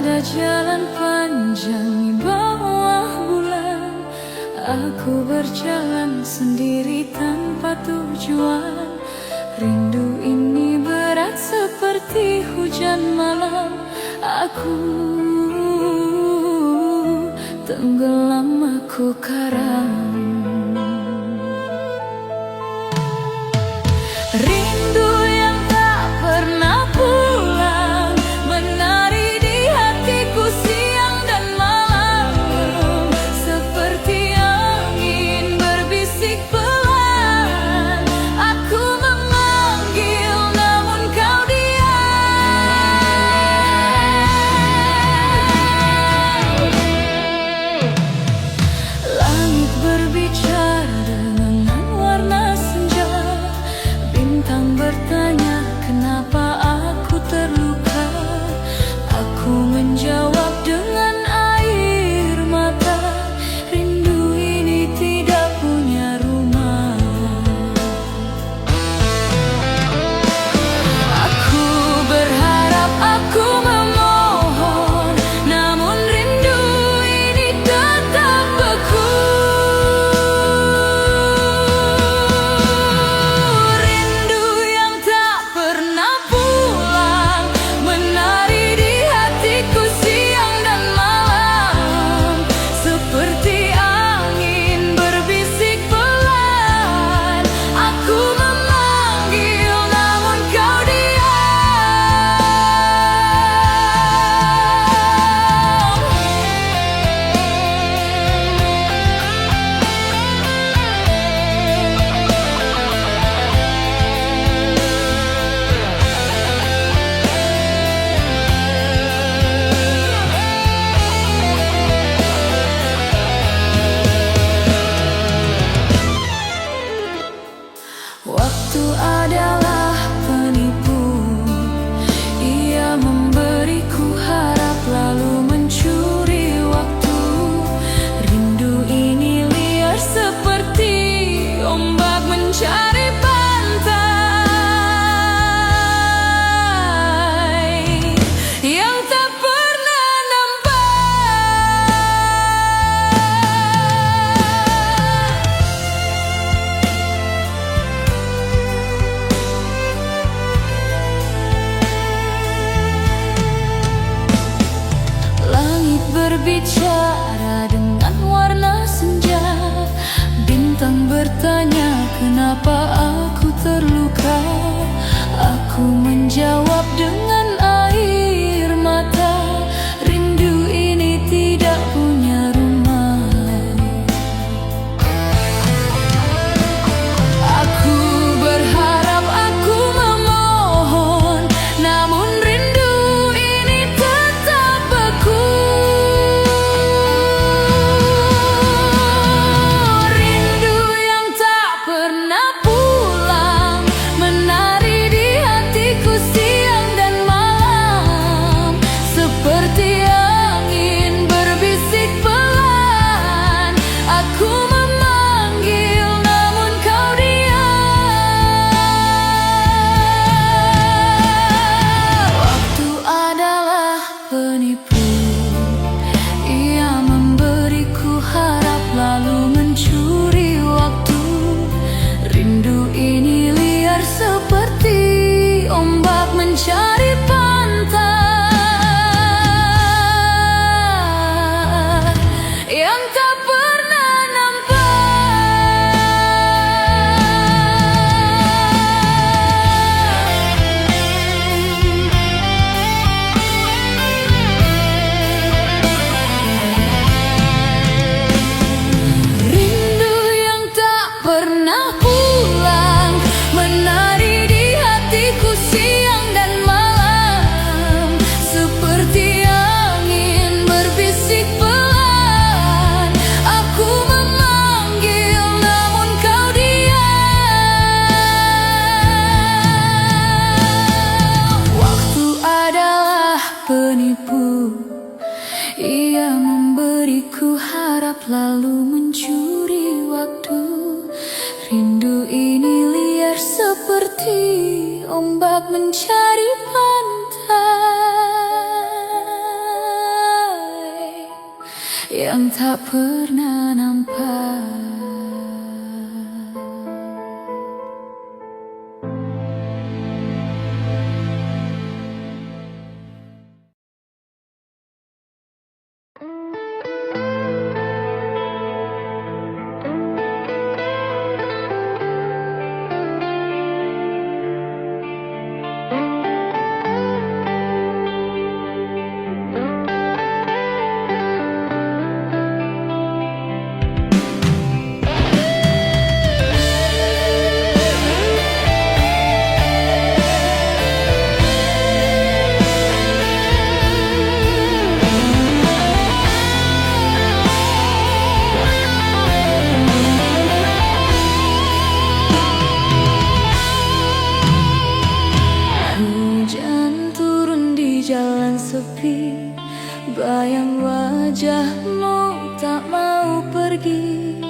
Ada jalan panjang di bawah bulan, aku berjalan sendiri tanpa tujuan. Rindu ini berat seperti hujan malam, aku tenggelam, aku karam. Rindu yang tak pernah pulang, menari di hatiku siang dan malam. Seperti angin berbisik pelan, aku memanggil namun kau diam. Langit berbicara dengan warna senja, bintang bertanya kenapa aku terluka. Aku menjawab dengan air mata, rindu ini tidak punya rumah. Aku berharap, aku memohon, namun rindu ini tetap beku. Rindu yang tak pernah pulang, menari di hatiku siang dan malam. Seperti angin berbisik pelan, aku memanggil namun kau diam. Waktu adalah penipu, ia memberiku harap lalu mencuri waktu. Rindu ini liar seperti ombak mencari pantai yang tak pernah nampak. Langit berbicara dengan warna senja, bintang bertanya kenapa aku terluka. Aku menjawab dengan air mata, rindu ini tidak punya rumah. Aku berharap, aku memohon, namun rindu ini tetap beku. Rindu yang tak pernah pulang, menari di hatiku siang dan malam. Seperti angin berbisik pelan, aku memanggil namun kau diam. Waktu adalah penipu, ia memberiku harap lalu mencuri waktu. Rindu ini liar seperti ombak mencari pantai yang tak pernah nampak. Rindu yang tak pernah pulang, menari di hatiku siang dan malam. Seperti angin berbisik pelan, aku memanggil namun kau diam. Waktu adalah penipu, ia memberiku harap lalu mencuri waktu. Rindu ini liar seperti ombak mencari pantai. yang tak pernah nampak. Jalan sepi, bayang wajahmu tak mau pergi.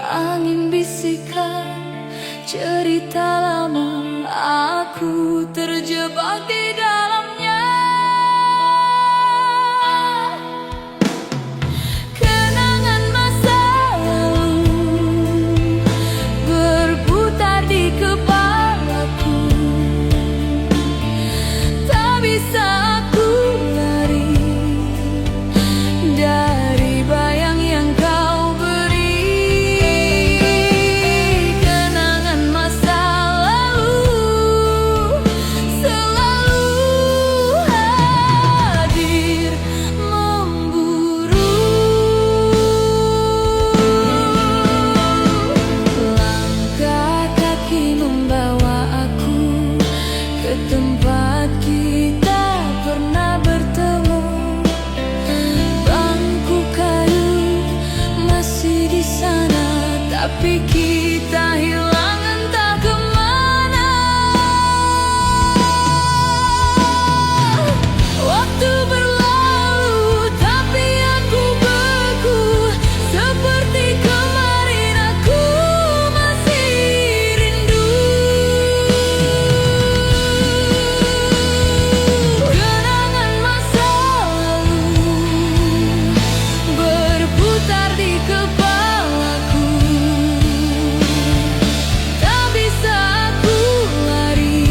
Angin bisikan cerita lama, aku terjebak di dalamnya. Kenangan masa lalu berputar di kepalaku. Bisa aku lari dari bayang yang kau beri. Kenangan masa lalu selalu hadir memburu. Langkah kaki membawa aku ke tempat kita pernah bertemu. Bangku kayu masih di sana, tapi kita hilang entah kemana. Waktu berlalu, tapi aku beku. Seperti kemarin aku masih rindu. Kenangan masa lalu berputar di kepalaku. Tak bisa aku lari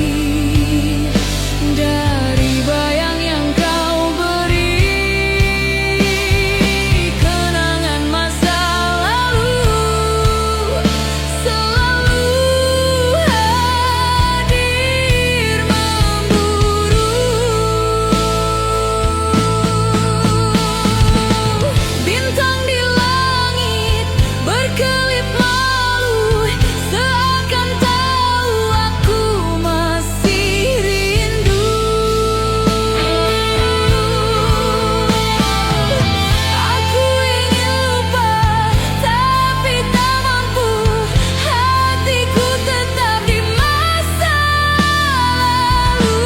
dari bayang yang kau beri. Kenangan masa lalu selalu hadir memburu. Bintang di langit berkelip malu, seakan tahu aku masih rindu. Aku ingin lupa, tapi tak mampu. Hatiku tetap di masa lalu.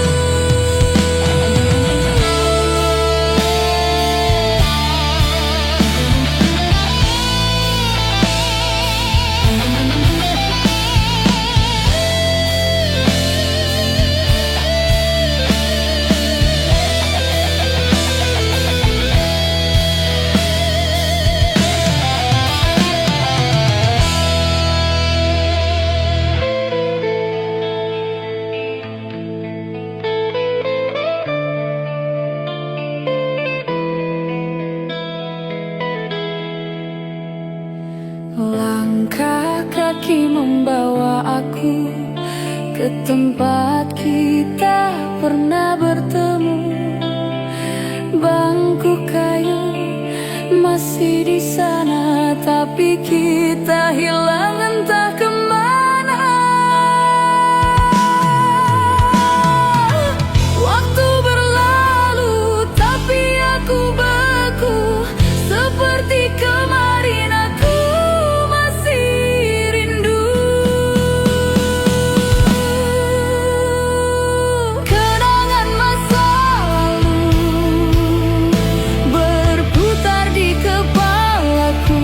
Langkah kaki membawa aku ke tempat kita pernah bertemu. Bangku kayu masih di sana, tapi kita hilang entah kemana. Waktu berlalu, tapi aku beku. Seperti kemarin aku masih rindu. Kenangan masa lalu berputar di kepalaku.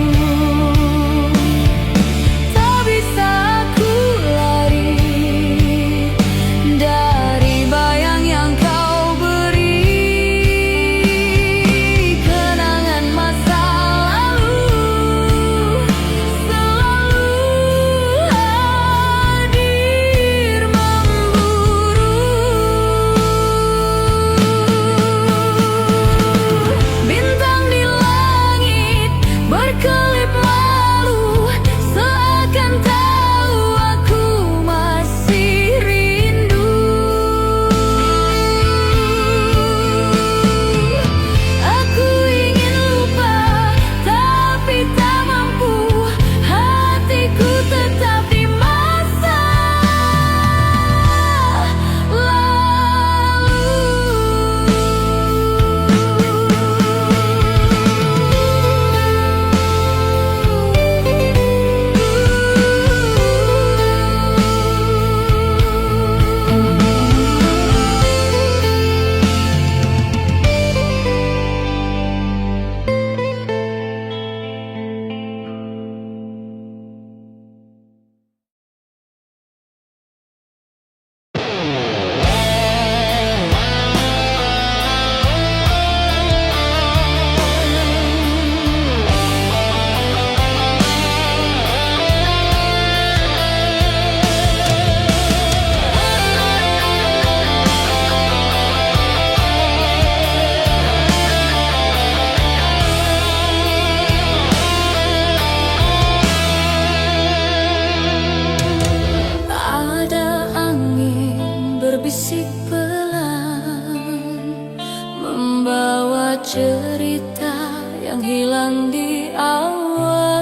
cerita yang hilang di awan.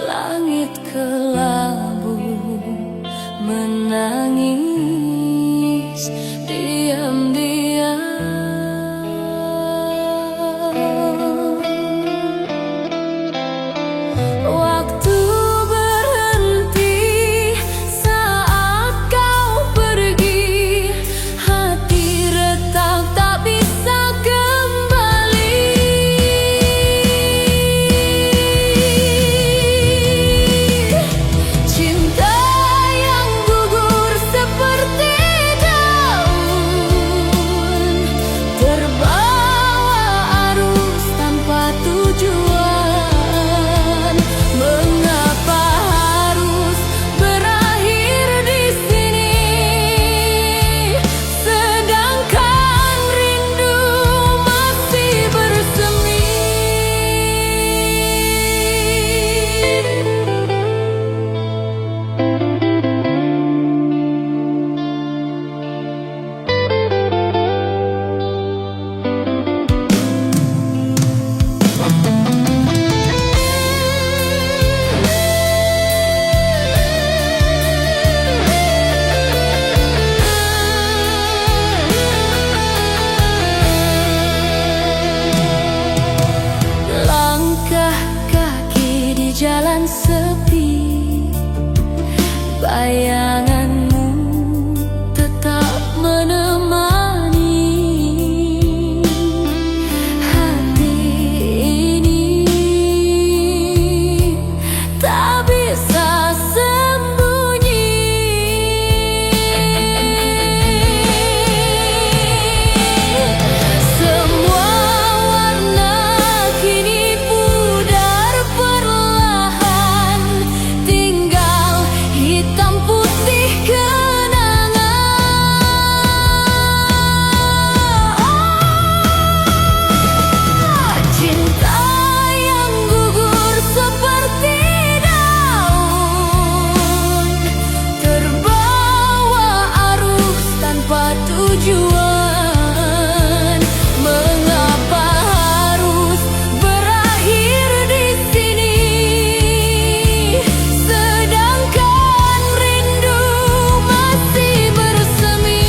Langit kelabu menangis diam-diam. Waktu berhenti saat kau pergi, hati retak tak bisa kembali. Cinta yang gugur seperti daun, terbawa arus tanpa tujuan. Mengapa harus berakhir di sini, sedangkan rindu masih bersemi. Langkah kaki di jalan sepi, bayanganmu tetap menemani. Hati ini tak bisa sembunyi. Semua warna kini pudar perlahan, tinggal hitam putih kenangan. Cinta yang gugur seperti daun, terbawa arus tanpa tujuan. Mengapa harus berakhir di sini, sedangkan rindu masih bersemi.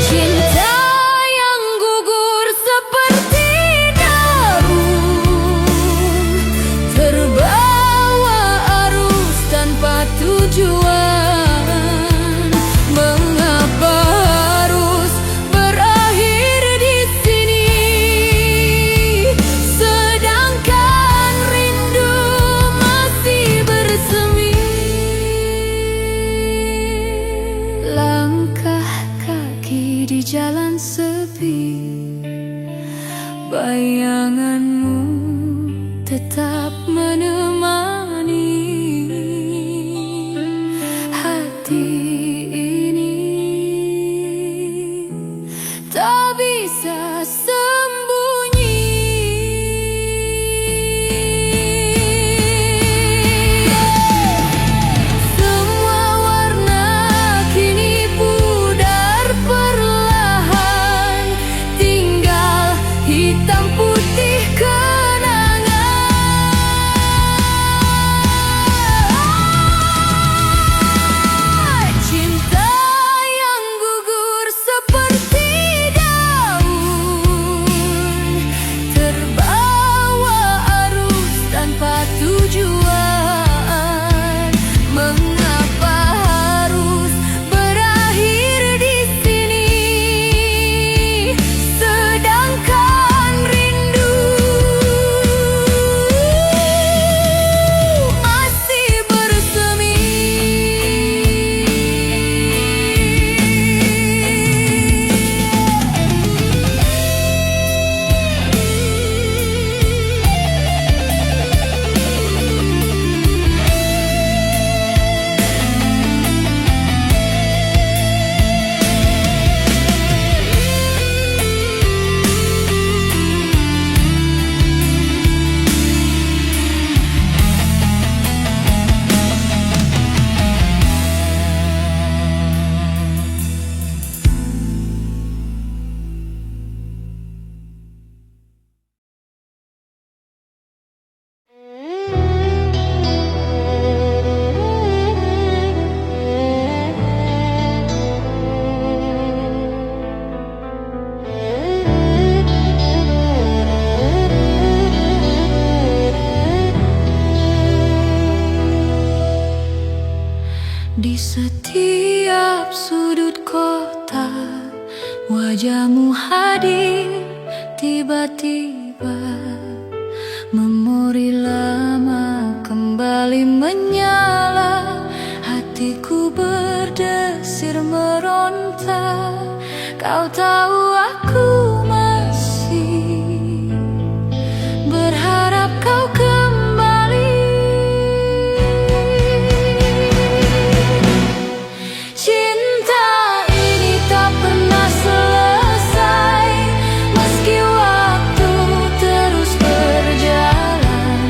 Cinta yang gugur seperti daun, terbawa arus tanpa tujuan. Mengapa harus berakhir di sini, sedangkan rindu masih bersemi. Langkah kaki di jalan sepi, bayanganmu tetap menemani. Hati ini tak bisa sembunyi. Semua warna kini pudar perlahan, tinggal hitam putih kenangan. Setiap sudut kota, wajahmu hadir tiba-tiba. Memori lama kembali menyala, hatiku berdesir meronta. Kau tahu aku masih berharap kau kembali. Cinta ini tak pernah selesai, meski waktu terus berjalan.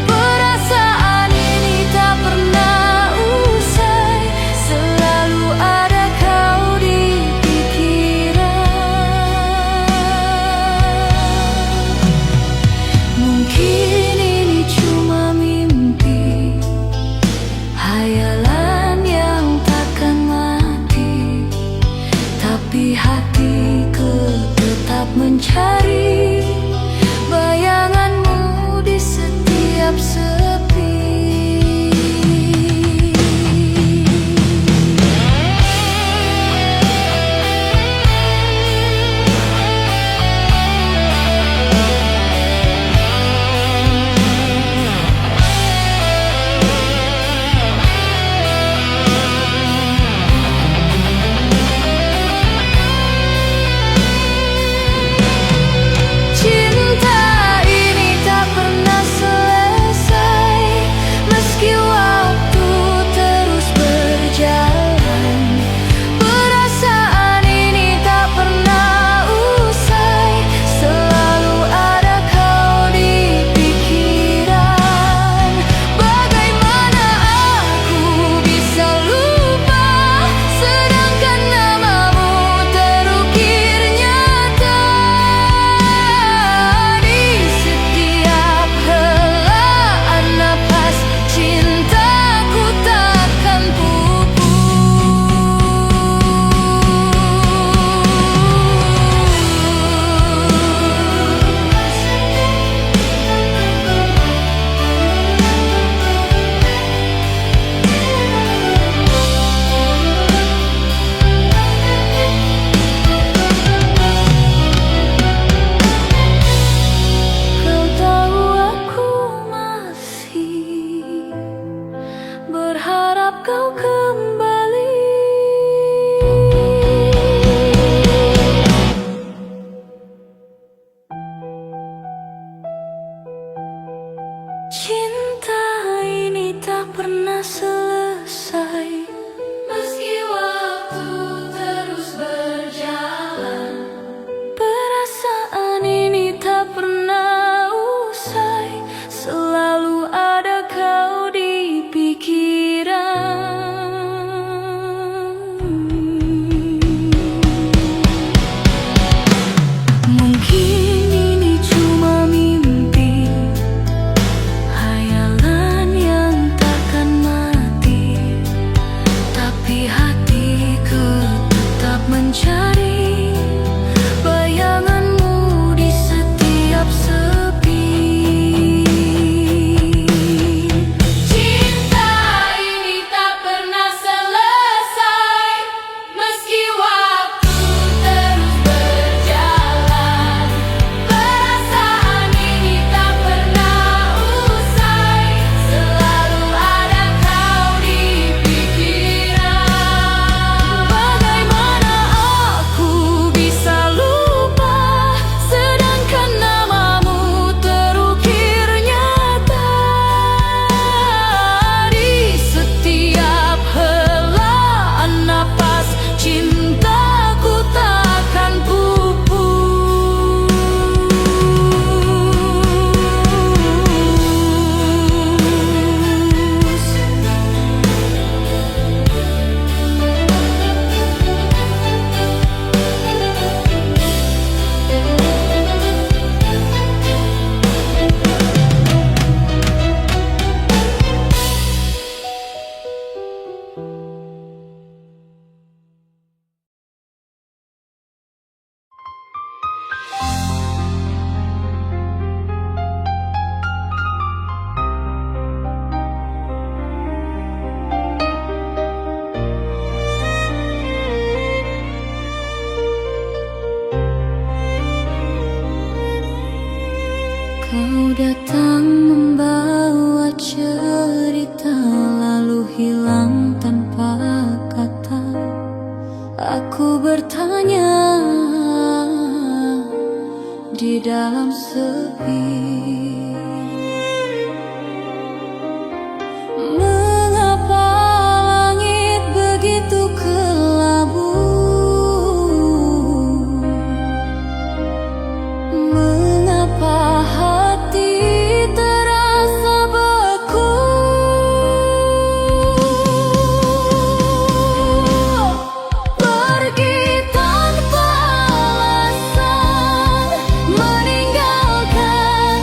Perasaan ini tak pernah usai, selalu ada kau di pikiran. datang membawa cerita, lalu hilang tanpa kata. Aku bertanya di dalam sepi, mengapa langit begitu kelabu? Mengapa hati terasa beku? Pergi tanpa alasan, meninggalkan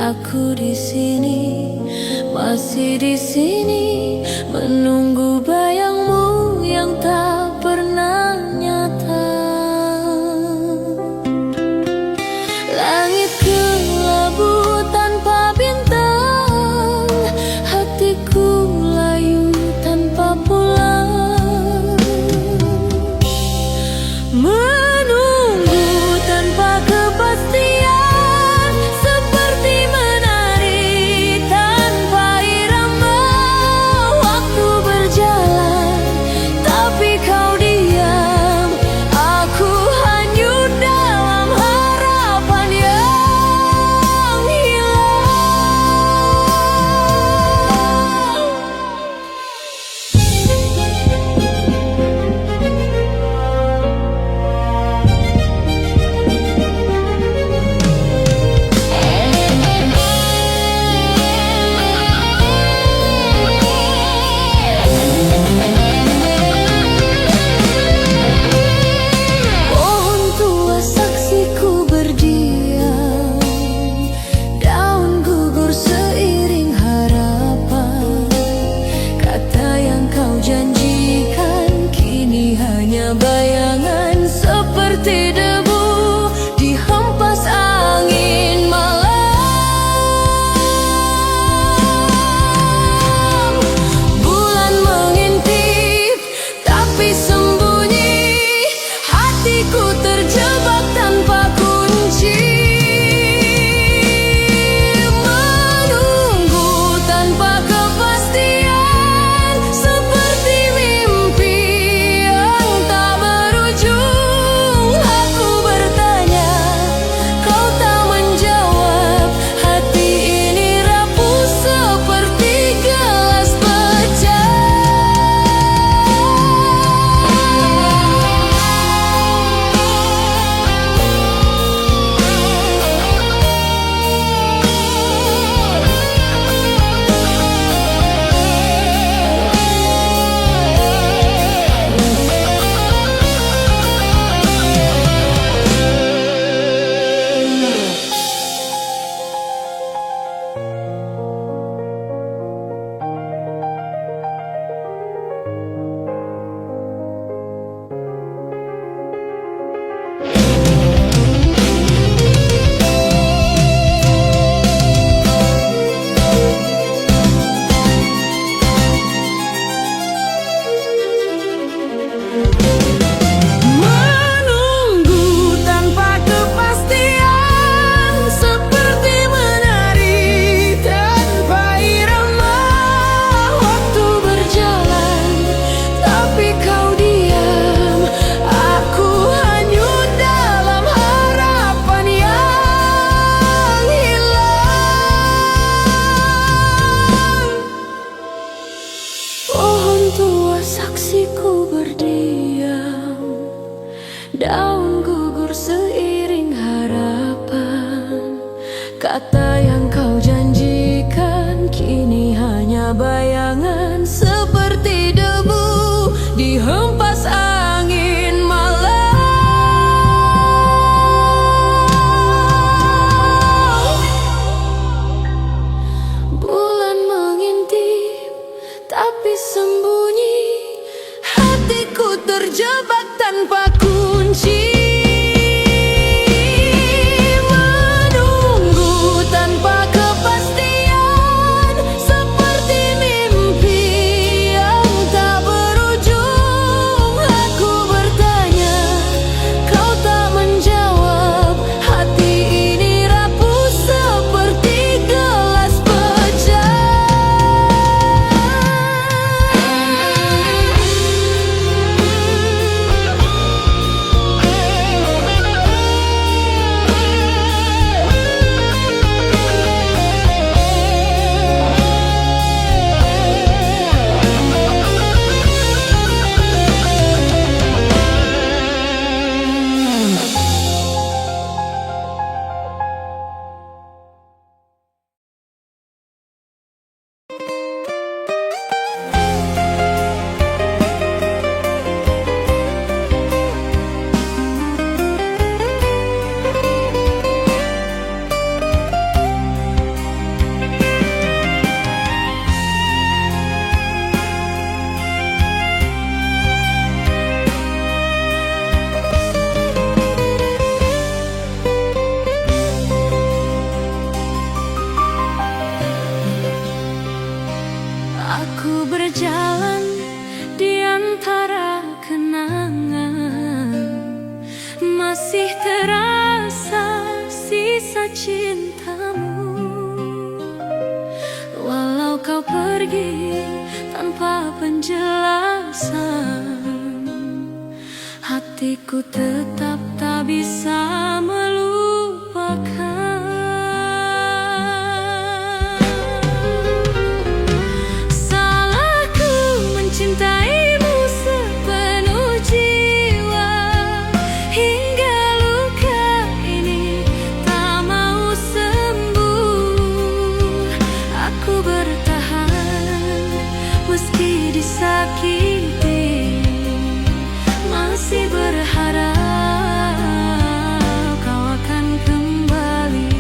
Aku di sini, masih di sini, menunggu bayangmu yang tak pernah nyata. Langit kelabu tanpa bintang, hatiku layu tanpa pulang, menunggu tanpa kepastian, seperti menari tanpa irama. Waktu berjalan, tapi kau pergi tanpa penjelasan. Hatiku tetap tak bisa melupakan. Salahku mencintaimu sepenuh jiwa, hingga luka ini tak mau sembuh. Aku bertahan meski disakiti, masih berharap kau akan kembali.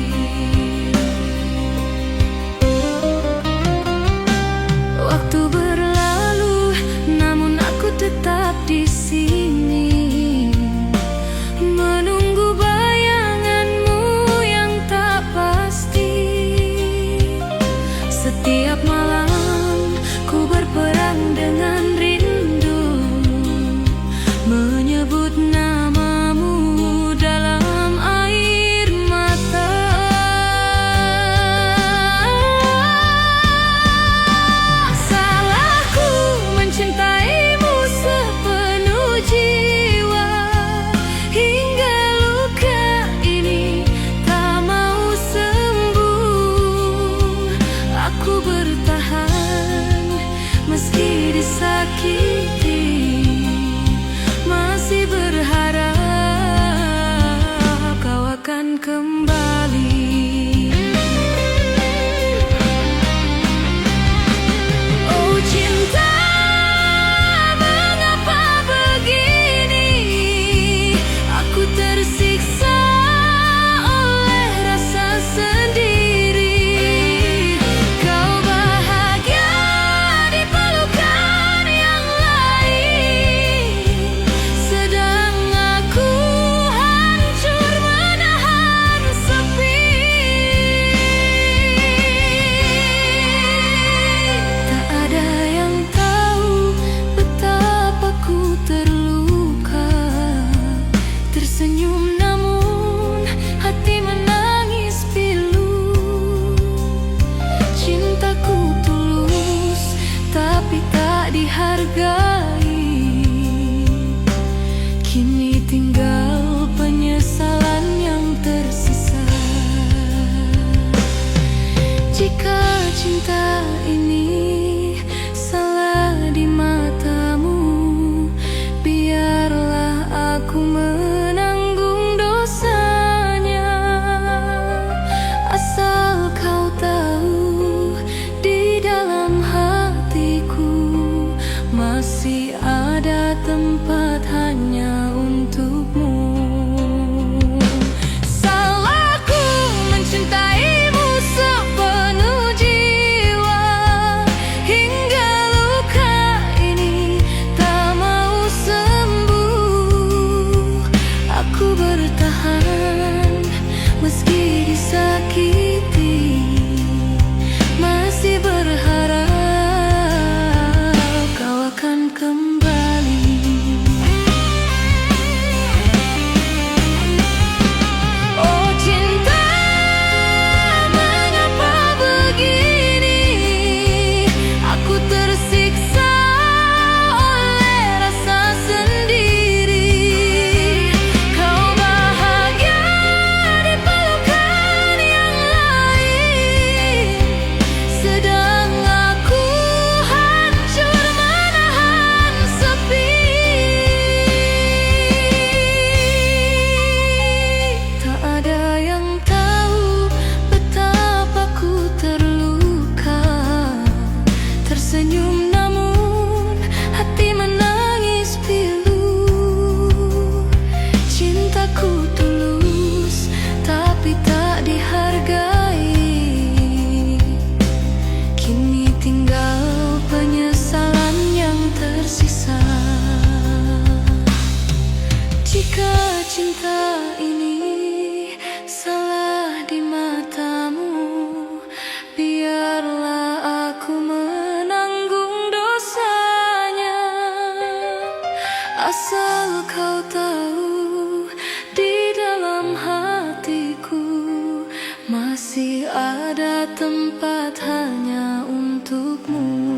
Waktu berlalu, namun aku tetap di sini, menunggu bayanganmu yang tak pasti. Setiap malam ku berperang dengan rindu, menyebut namamu dalam air mata. Salahku mencintaimu sepenuh jiwa, hingga luka ini tak mau sembuh. Aku bertahan meski disakiti, masih berharap kau akan kembali. Oh cinta, mengapa begini? Aku tersiksa oleh rasa sendiri. Kau bahagia di pelukan yang lain, sedang aku hancur menahan sepi. Tak ada yang tahu betapa ku terluka, tersenyum namun hati menangis pilu. Cintaku tulus tapi tak dihargai, kini tinggal penyesalan yang tersisa. Jika cinta ini salah di matamu, biarlah aku menanggung dosanya. Asal kau tahu, di dalam hatiku masih ada tempat hanya untukmu. Salahku mencintaimu sepenuh jiwa, hingga luka ini tak mau sembuh. Aku bertahan meski disakiti, masih berharap kau akan kembali. Oh cinta, mengapa begini? Aku tersiksa oleh rasa sendiri. Kau bahagia di pelukan yang lain, sedang aku hancur menahan sepi. Tak ada yang tahu betapa ku terluka, tersenyum namun hati menangis pilu. Cintaku tulus tapi tak dihargai, kini tinggal penyesalan yang tersisa. Jika cinta ini salah di matamu, biarlah aku menanggung dosanya. Asal kau tahu, di dalam hatiku masih ada tempat hanya untukmu.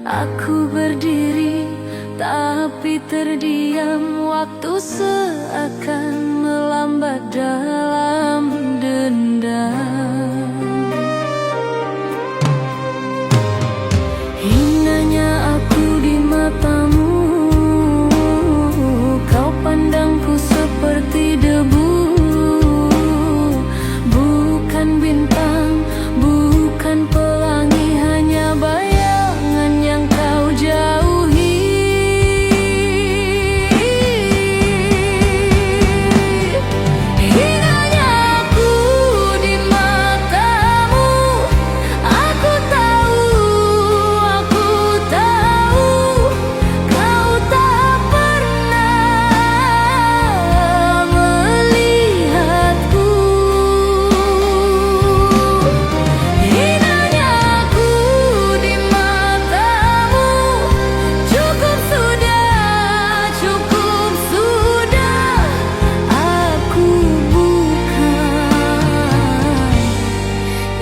Aku berdiri tapi terdiam, waktu seakan melambat dalam dendam. Hinanya aku di matamu, kau pandangku seperti debu. Bukan bintang, bukan pelangi, hanya bayangan yang kau jauhi. Hinanya aku di matamu, aku tahu kau tak pernah melihatku. Hinanya aku di matamu, cukup sudah, cukup sudah. Aku bukan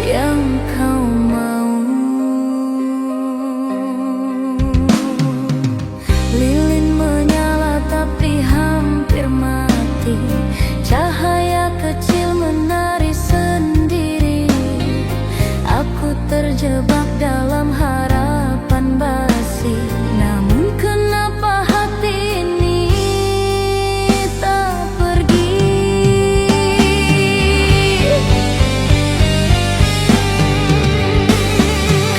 yang kau mau. Lilin menyala tapi hampir mati, cahaya kecil menari sendiri. Aku terjebak dalam harapan basi, namun kenapa hati ini tak pergi?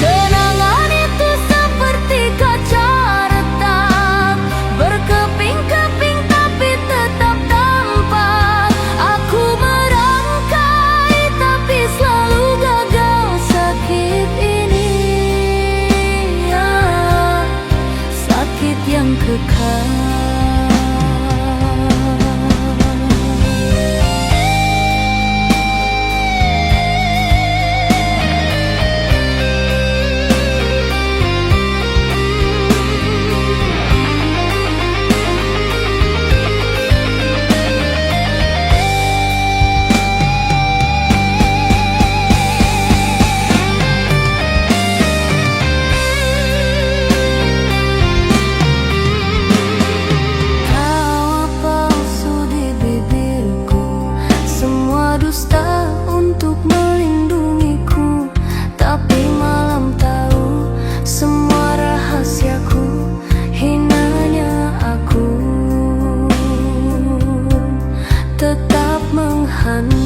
Kenangan itu seperti kaca retak, berkeping-keping tapi tetap tampak. Aku merangkai tapi selalu gagal. Sakit ini, sakit yang kekal. Tawa palsu di bibirku, semua dusta untuk melindungiku. Tapi malam tahu semua rahasiaku. Hinanya aku tetap menghantui.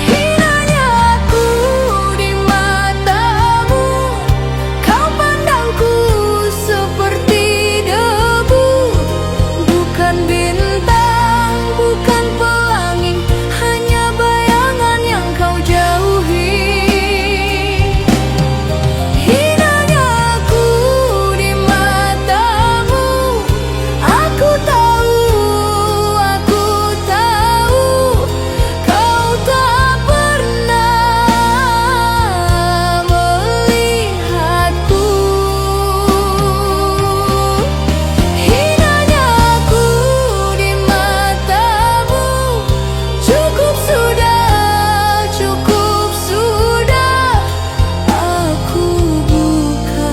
Hinanya aku di matamu, kau pandangku seperti debu. Bukan bintang, bukan pelangi, hanya bayangan yang kau jauhi. Hinanya aku di matamu, aku tahu kau tak pernah melihatku. Hinanya aku di matamu, cukup sudah, cukup sudah. Aku bukan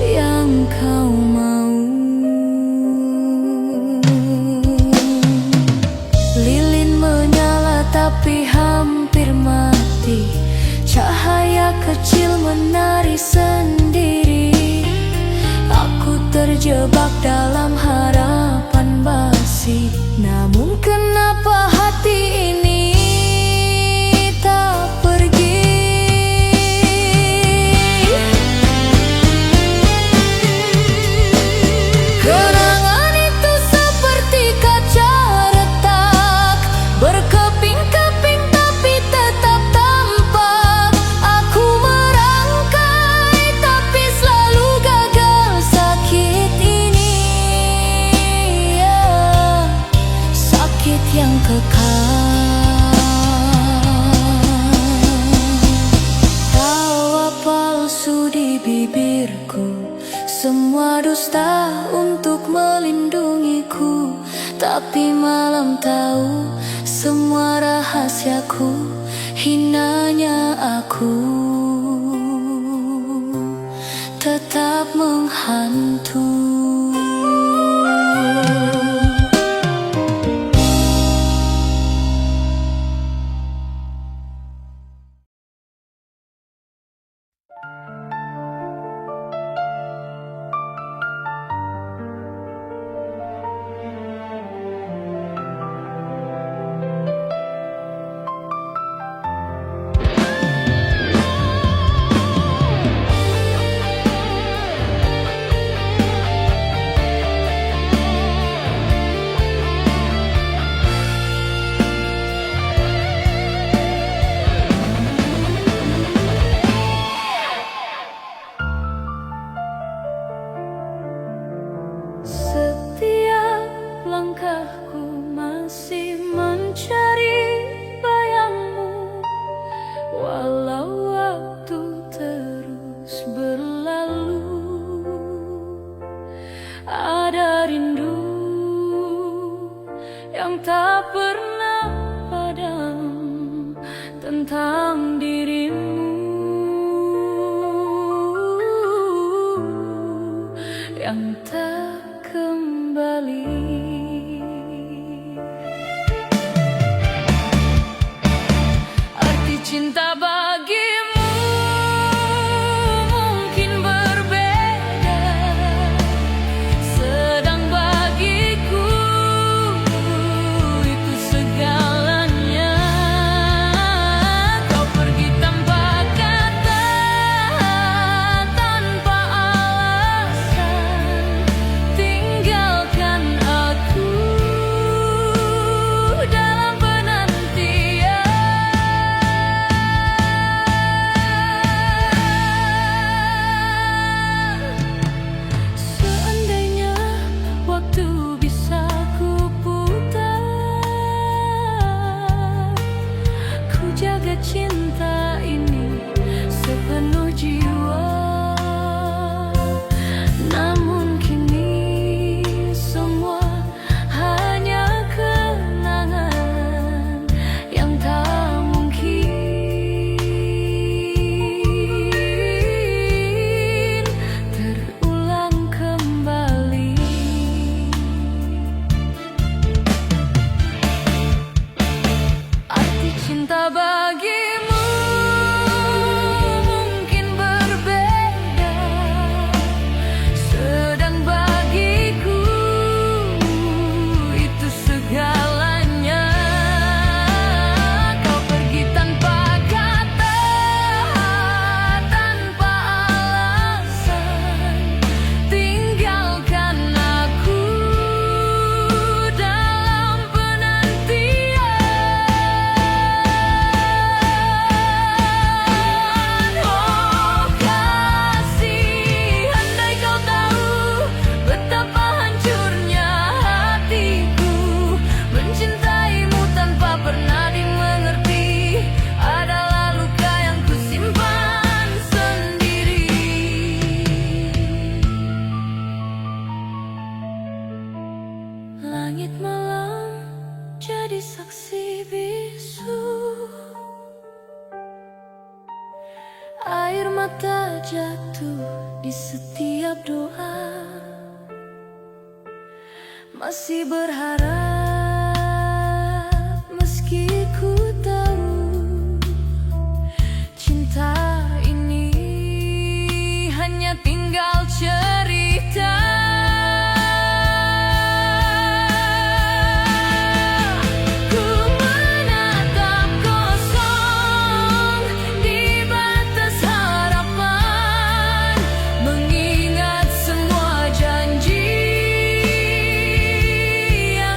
yang kau mau. Lilin menyala tapi hampir mati, cahaya kecil menari sendiri. Aku terjebak dalam harapan basi, namun kenapa hati ini tak pergi? Kenangan itu seperti kaca retak, berkeping-keping tapi tetap tampak. Aku merangkai tapi selalu gagal. Sakit ini semua dusta untuk melindungiku, tapi malam tahu semua rahasiaku. Hinanya aku tetap menghantui. Setiap langkahku masih mencari bayangmu, walau waktu terus berlalu. Ada rindu yang tak pernah padam tentang dirimu, yang tak kembali. Arti cinta bagimu mungkin berbeda, sedang bagiku itu segalanya. Kau pergi tanpa kata, tanpa alasan, tinggalkan aku dalam penantian. Seandainya waktu bisa kuputar, ku jaga cinta ini sepenuh jiwa. Namun kini semua hanya kenangan yang tak mungkin terulang kembali. Arti cinta bagimu mungkin berbeda, sedang bagiku itu segalanya. Kau pergi tanpa kata, tanpa alasan, tinggalkan aku dalam penantian. Oh kasih, andai kau tahu betapa hancurnya hatiku mencintaimu tanpa pernah dimengerti. Adalah luka yang kusimpan sendiri. Langit malam jadi saksi bisu, air mata jatuh di setiap doa. Masih berharap meski ku tahu cinta ini hanya tinggal cerita. Ku menatap kosong di batas harapan, mengingat semua janji yang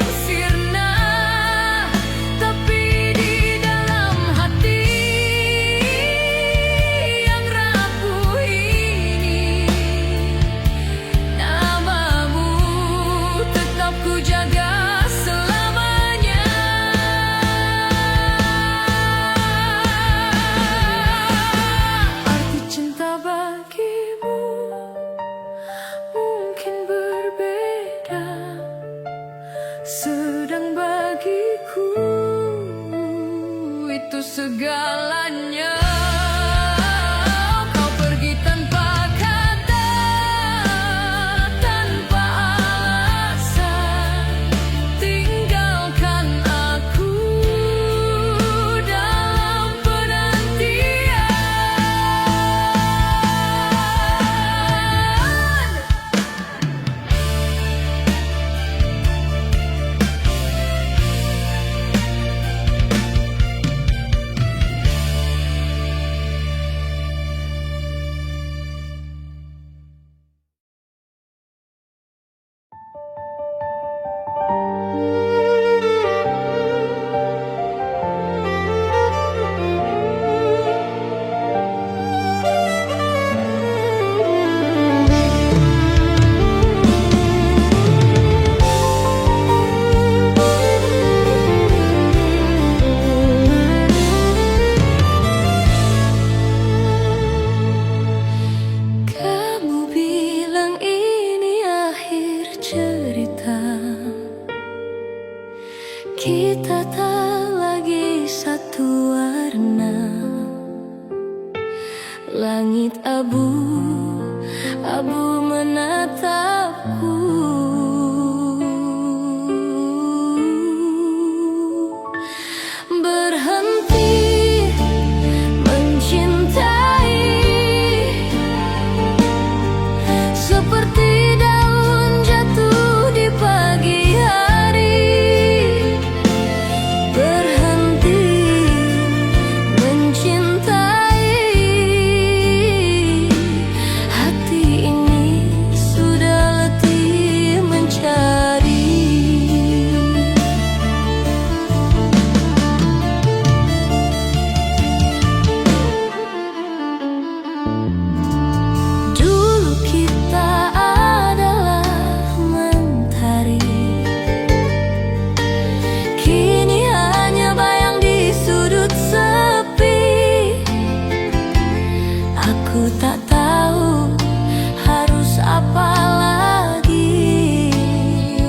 segalanya. Kau pergi tanpa kata, tanpa alasan, tinggalkan aku dalam penantian. Kita tak lagi satu warna, langit abu, abu menatapku. Berhenti mencintai seperti daun jatuh di pagi hari. Aku tak tahu harus apa lagi.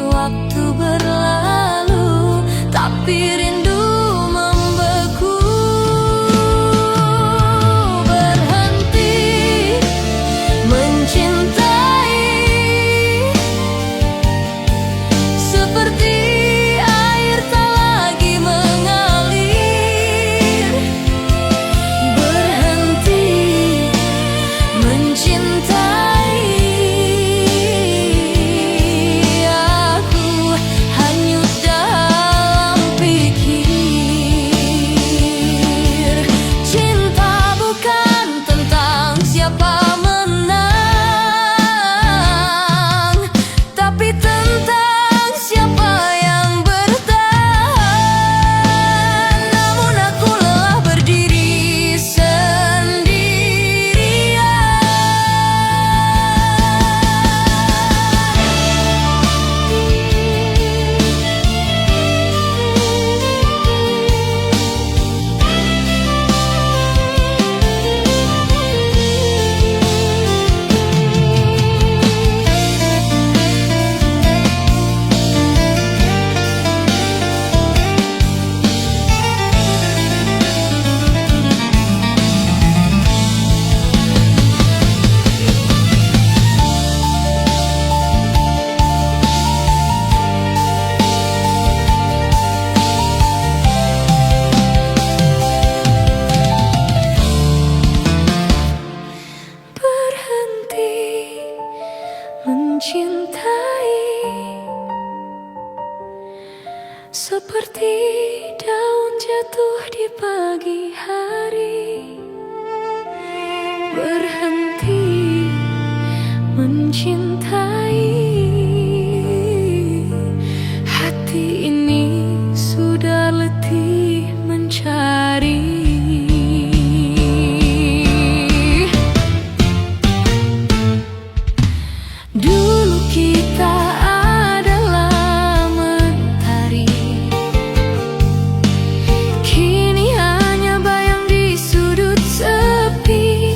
Waktu berlalu, tapi rindu membeku. Berhenti mencintai seperti air tak lagi mengalir. Berhenti mencintai, aku hanyut dalam pikir. Cinta bukan tentang siapa menang, tapi tentang siapa yang bertahan. Namun aku lelah berdiri sendirian. Mencintai seperti daun jatuh di pagi hari. Berhenti mencintai, hati ini sudah letih mencari. Dulu kita adalah mentari, kini hanya bayang di sudut sepi.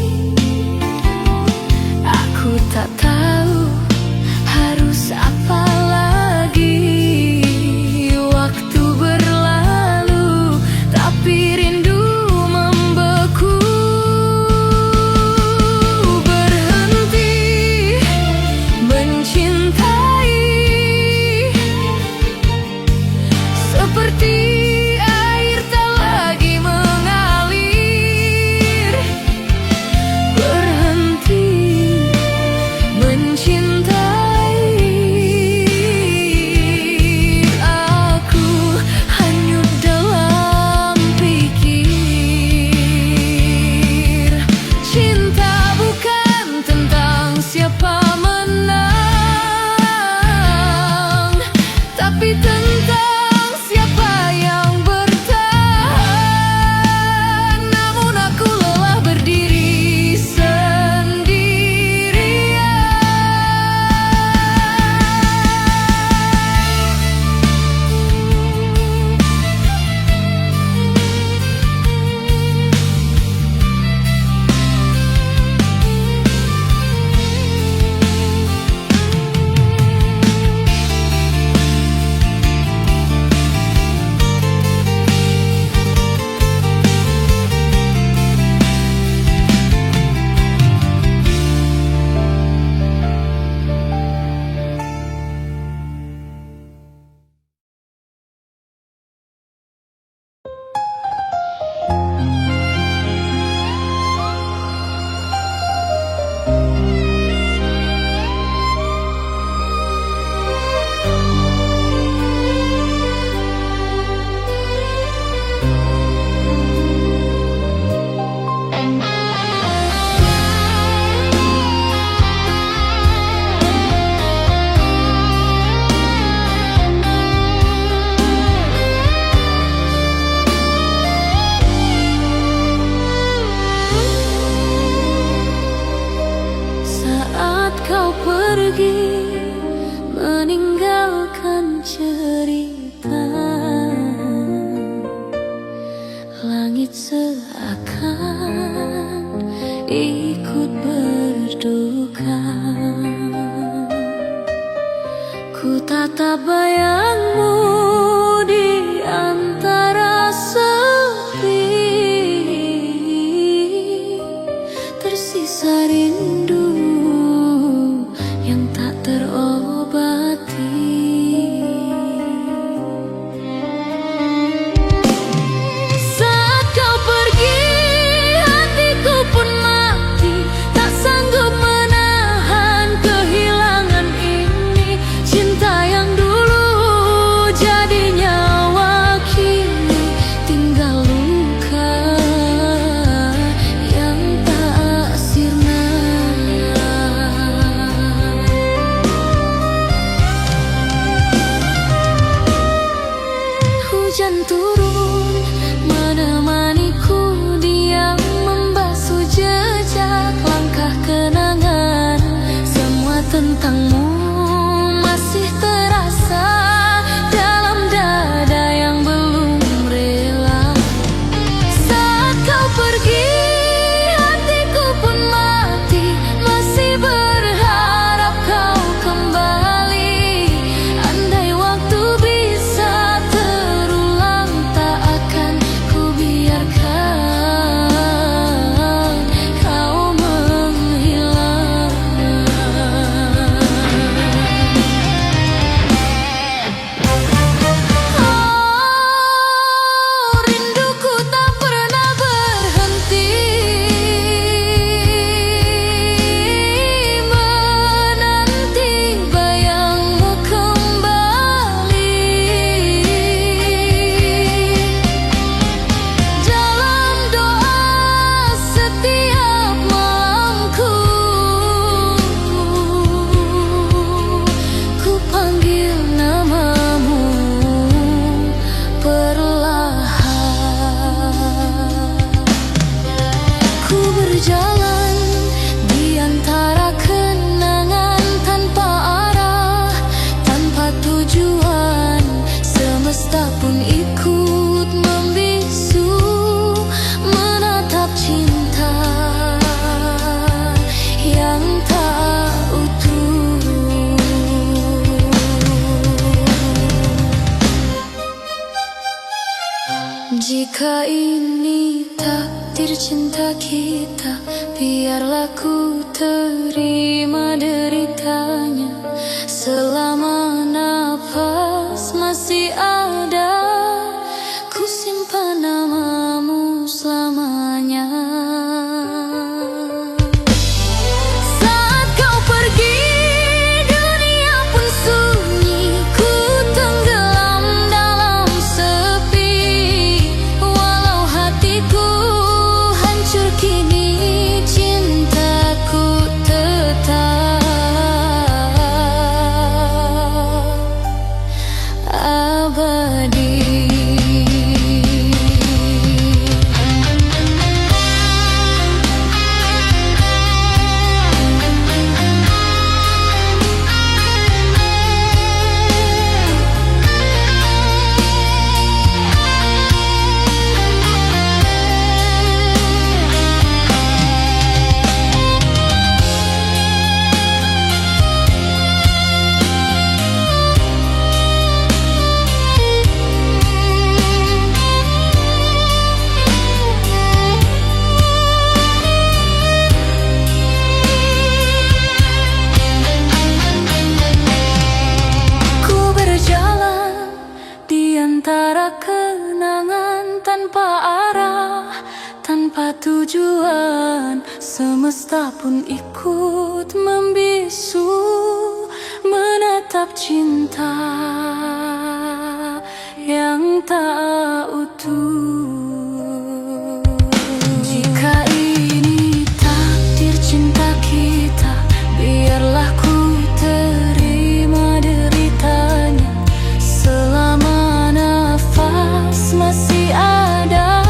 Aku tak tahu cerita, langit seakan ikut berduka. Ku tatap bayangmu di antara sepi, tersisa rindu yang tak terobati. Saat kau pergi, hatiku pun mati, tak sanggup menahan kehilangan ini. Cinta yang dulu jadi nyawa, kini tinggal luka yang tak sirna. Hujan turun menemaniku, diam membasuh jejak langkah kenangan. Semua tentangmu masih terasa dalam dada yang belum rela. Saat kau pergi, hatiku pun mati, masih berharap kau kembali. Andai waktu bisa terulang, tak akan ku biarkan kau menghilang. Oh, rinduku tak pernah berhenti, menanti bayangmu kembali. Dalam doa setiap malamku, ku panggil namamu perlahan. Ku berjalan di antara kenangan tanpa arah, tanpa tujuan. Semesta pun ikut membisu, menatap cinta yang tak utuh. Jika ini takdir cinta kita, biarlah ku terima deritanya. Selama nafas masih ada, ku simpan namamu selamanya. Saat kau pergi, dunia pun sunyi, ku tenggelam dalam sepi. Walau hatiku hancur kini, cintaku tetap abadi. Ku berjalan di antara kenangan tanpa arah, tanpa tujuan. Semesta pun ikut membisu, menatap cinta yang tak utuh. Jika ini takdir cinta kita, biarlah ku terima deritanya. Selama nafas masih ada,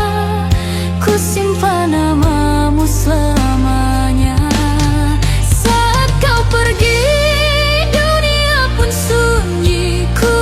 ku simpan namamu selamanya. Saat kau pergi, dunia pun sunyi, ku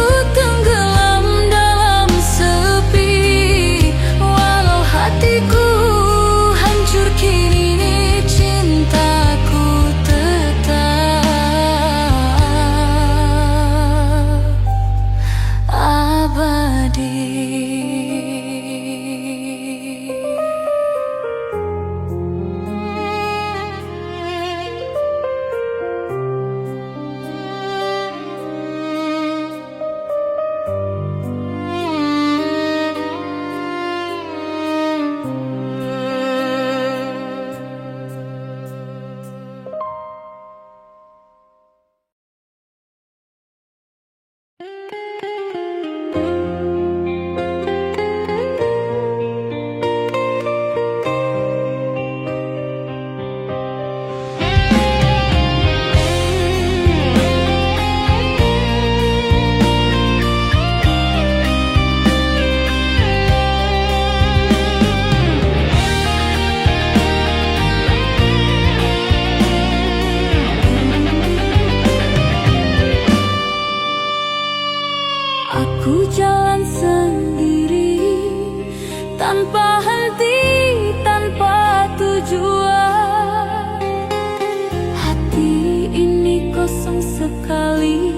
Ku jalan sendiri, tanpa henti, tanpa tujuan. Hati ini kosong sekali,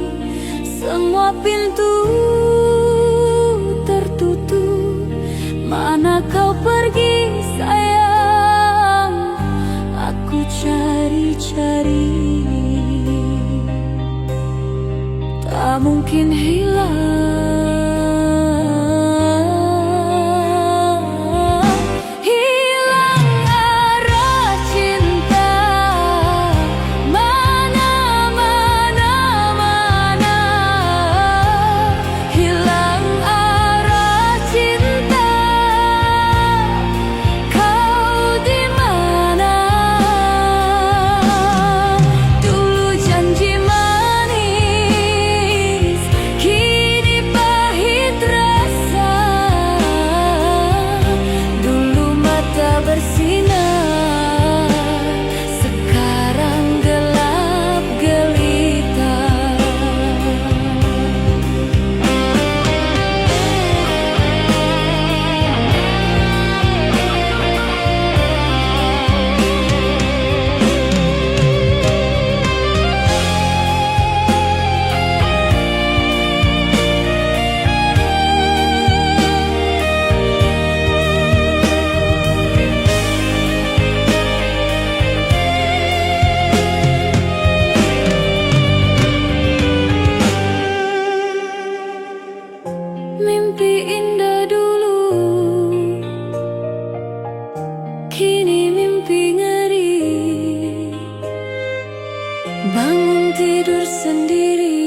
semua pintu tertutup. Mana kau pergi sayang, aku cari-cari. Tak mungkin hilang. Mimpi indah dulu, kini mimpi ngeri. Bangun tidur sendiri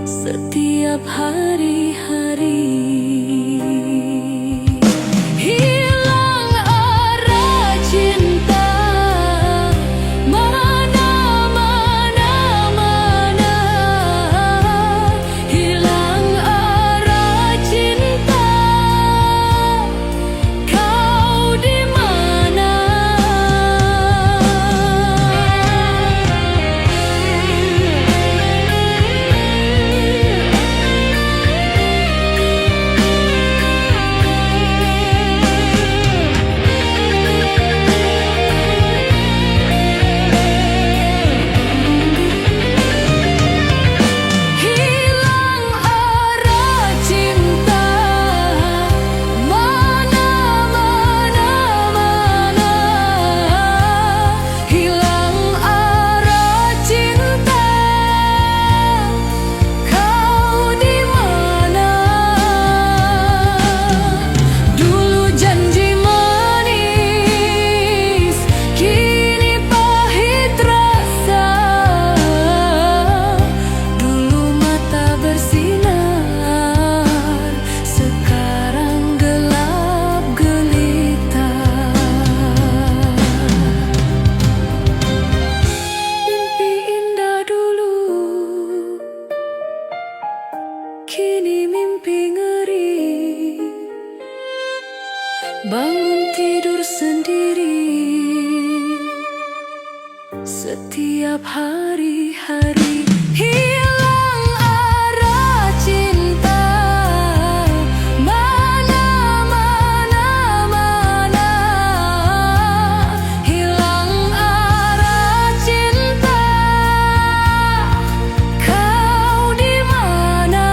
setiap hari-hari. Hilang arah cinta, mana, mana, mana. Hilang arah cinta, kau di mana? Kini mimpi ngeri. Bangun tidur sendiri setiap hari-hari. Hilang arah cinta, mana, mana, mana. Hilang arah cinta, kau di mana?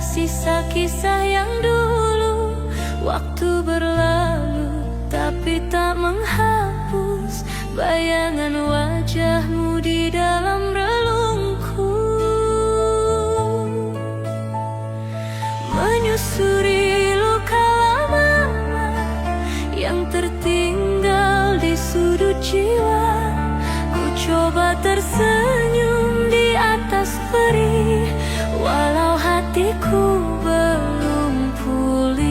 tersisa kisah yang dulu. Waktu berlalu tapi tak menghapus bayangan wajahmu di dalam relungku. Menyusuri luka lama yang tertinggal di sudut jiwa, ku coba tersenyum di atas perih, walau hatiku belum pulih.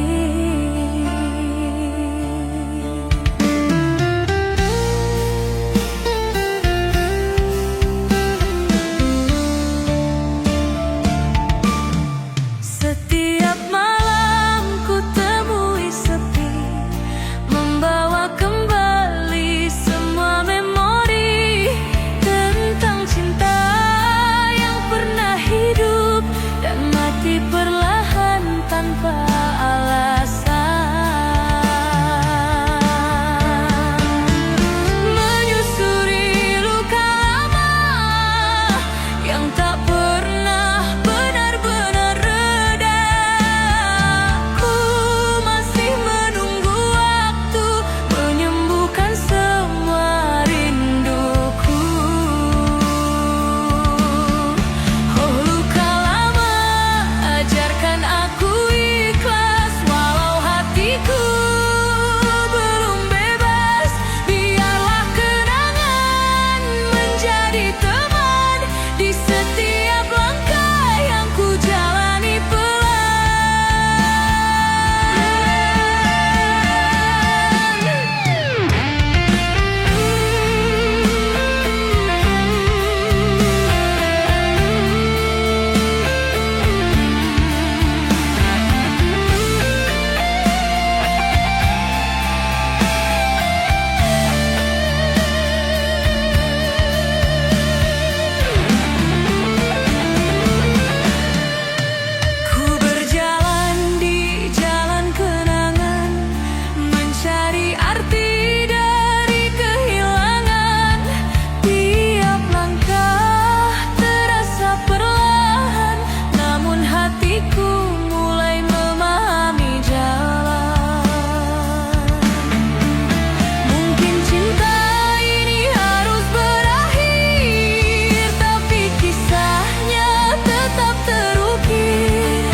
Setiap malam ku temui sepi, membawa kembali semua memori tentang cinta yang pernah hidup dan mati perlahan tanpa alasan. Menyusuri luka lama yang tak pernah benar-benar reda, ku masih menunggu waktu menyembuhkan semua rinduku. Oh luka lama, ajarkan aku ikhlas walau hatiku belum bebas. Biarlah kenangan menjadi teman di setiap langkah yang ku jalani ku berjalan di jalan kenangan, mencari arti dari kehilangan. Tiap langkah terasa perlahan, namun hatiku mulai memahami jalan. Mungkin cinta ini harus berakhir, tapi kisahnya tetap terukir.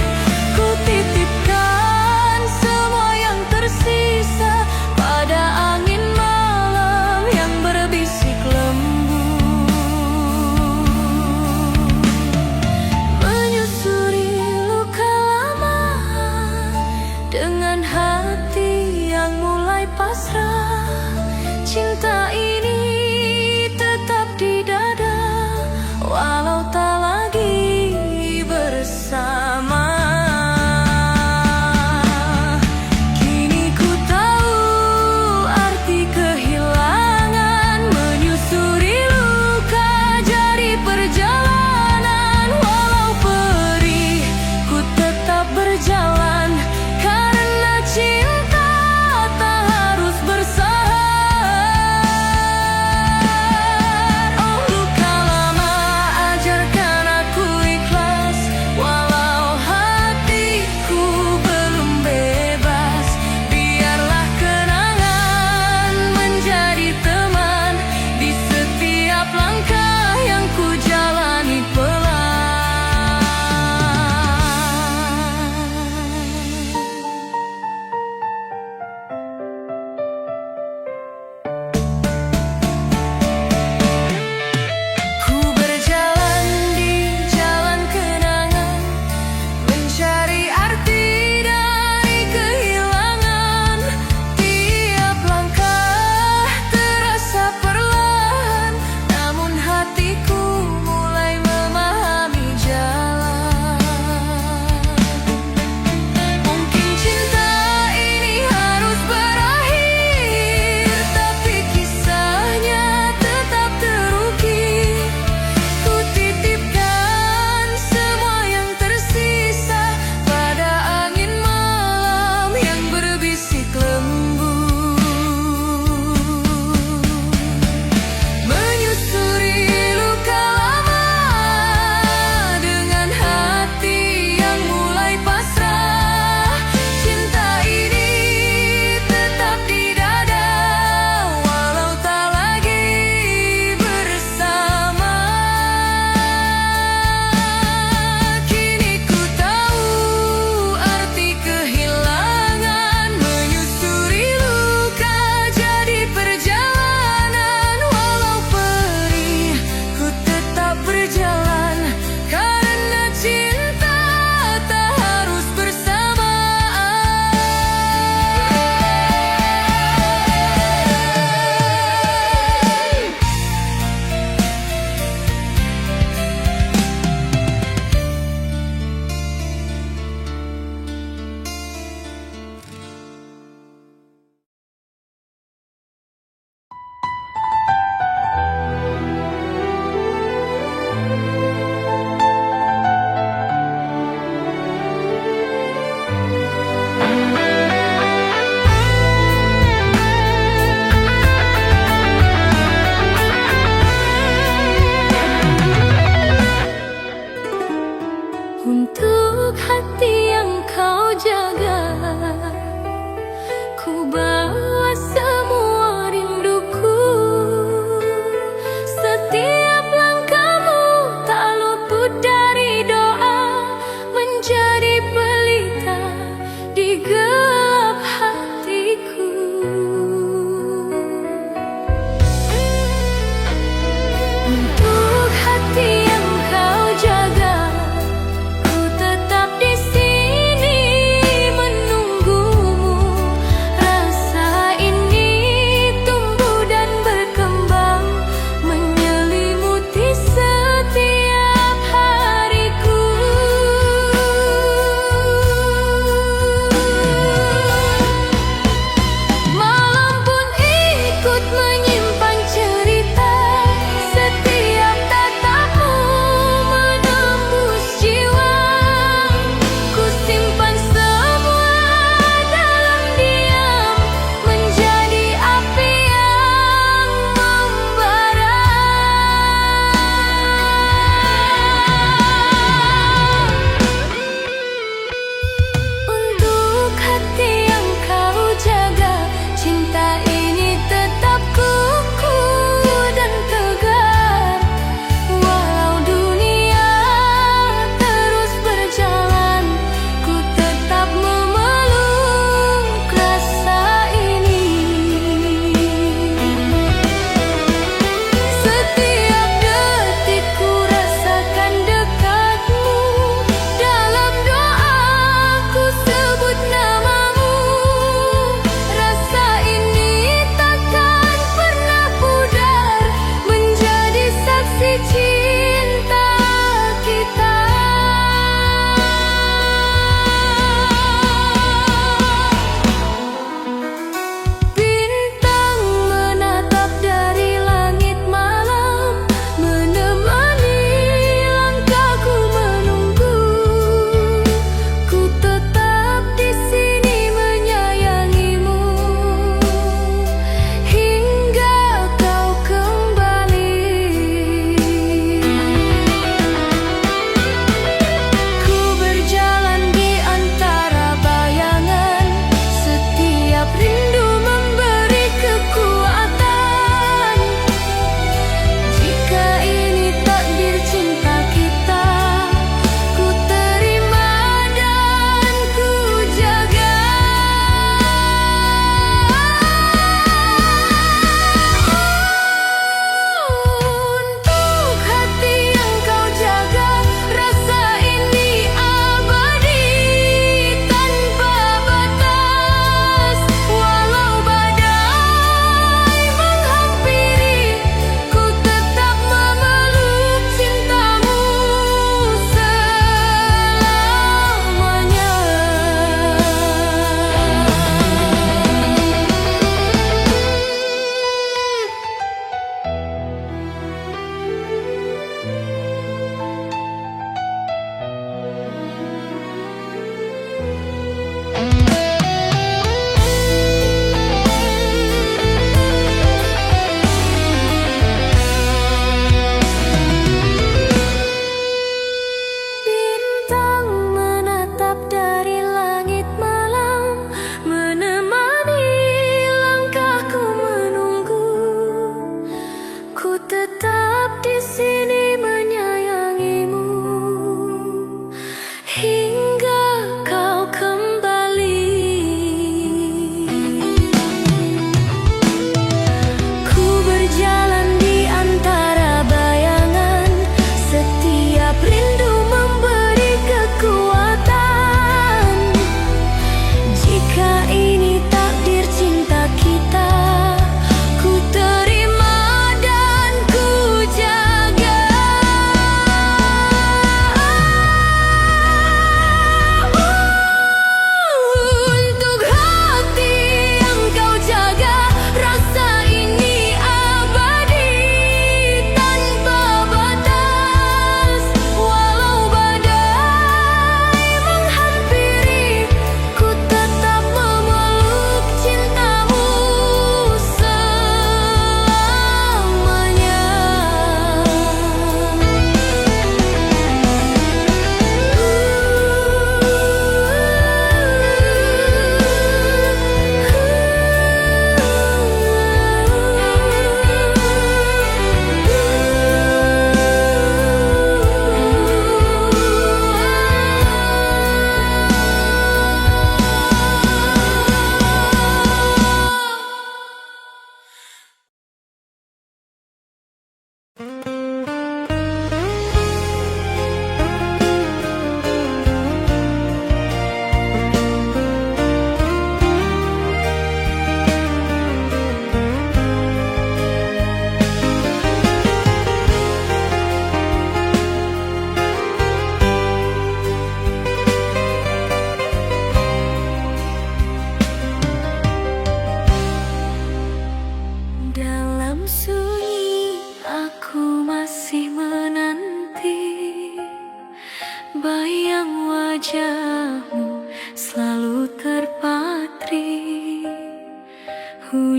Ku titipkan semua yang tersisa pada angin malam yang berbisik lembut. Menyusuri luka lama dengan hati yang mulai pasrah, cinta ini tetap di dada walau tak lagi bersama. Kini ku tahu arti kehilangan, menyusuri luka jadi perjalanan. Walau perih, ku tetap berjalan karena cinta tak harus bersalah.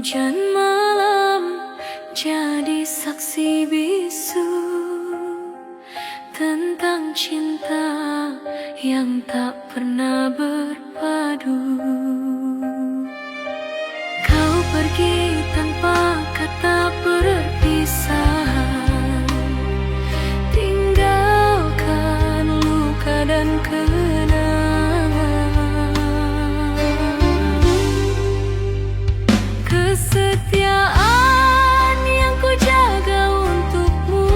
hujan malam jadi saksi bisu tentang cinta yang tak pernah berpadu. Kau pergi tanpa kata perpisahan, tinggalkan luka dan kenangan. Kesetiaan yang ku jaga untukmu,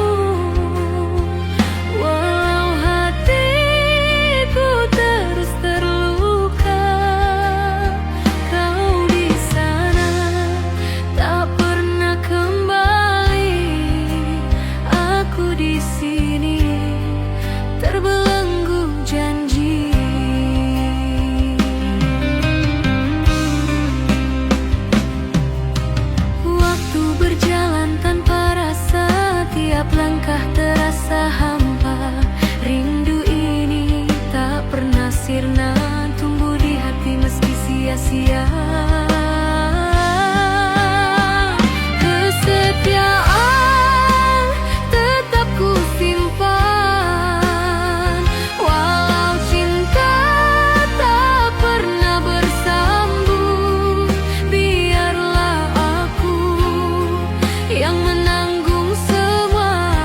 walau hatiku terus terluka. Kau di sana tak pernah kembali, aku di sini terbelenggu janji. Waktu berjalan tanpa rasa, tiap langkah terasa hampa. Rindu ini tak pernah sirna, tumbuh di hati meski sia-sia. Kesetiaan tetap ku simpan, walau cinta tak pernah bersambung. Biarlah aku yang menanggung semua,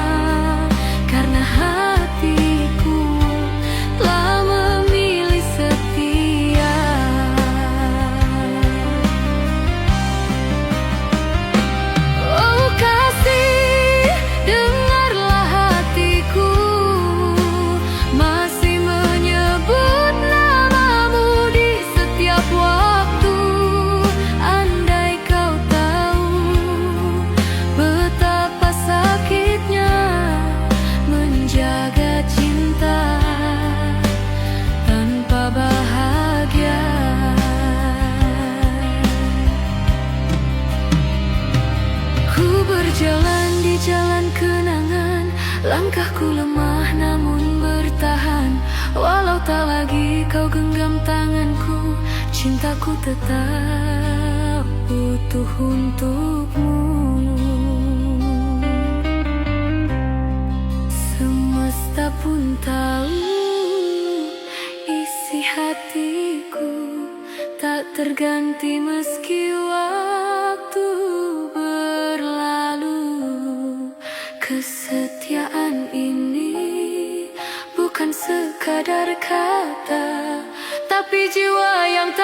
karena hatiku telah memilih setia. Oh kasih, dengarlah hatiku masih menyebut namamu di setiap waktu. Andai kau tahu betapa sakitnya menjaga cinta tanpa bahagia. Ku berjalan di jalan kenangan, langkahku lemah namun bertahan. Walau tak lagi kau genggam tanganku, cintaku tetap utuh untukmu. Semesta pun tahu isi hatiku tak terganti meski waktu berlalu. Kesetiaan ini bukan sekadar kata, tapi jiwa yang tak